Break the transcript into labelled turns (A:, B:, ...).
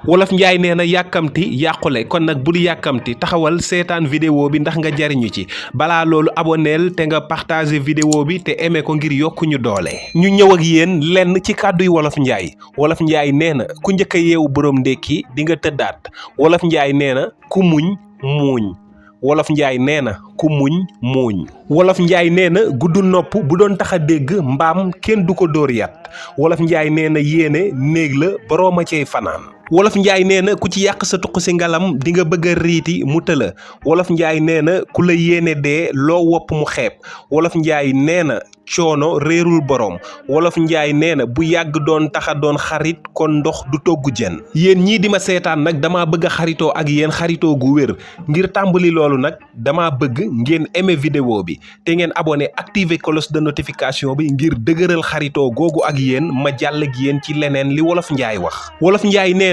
A: wolof njaay nee na yàkkamti yàqule kon nag bul yàkkamti taxawal seetaan vidéo bi ndax nga jariñu ci balaa loolu aboneel te nga partager vidéo bi te aimé ko ngir yokku ñu doole. ñu ñëw ak yéen lenn ci kàdduy wolof njaay nee na ku njëkk a yeewu borom ndékki di nga tëddaat wolof njaay nee na ku muñ muuñ. wolof njaay nee na ku muñ muuñ. wolof njaay nee na gudd nopp bu doon tax a dégg mbaam kenn du ko dóor yat wolof njaay nee na yéene néeg la boroom a cey fanaan. wolof njaay nee na ku ci yàq sa tuq si ngalam di nga bëgg a riiti mu tëla wolof njaay nee na ku la yéene dee loo wopp mu xeeb wolof njaay nee na coono réerul borom wolof njaay nee na bu yàgg doon taxa doon xarit kon ndox du togg jën. yéen ñii di ma seetaan nag dama bëgg a xaritoo ak yéen xaritoo gu wér ngir tàmbali loolu nag dama bëgg ngeen aimer vidéo bi te ngeen abonné activer cloche de notification bi ngir dëgëral xaritoo googu ak yéen ma jàll ak yéen ci leneen li wolof njaay wax. wolof njaay nee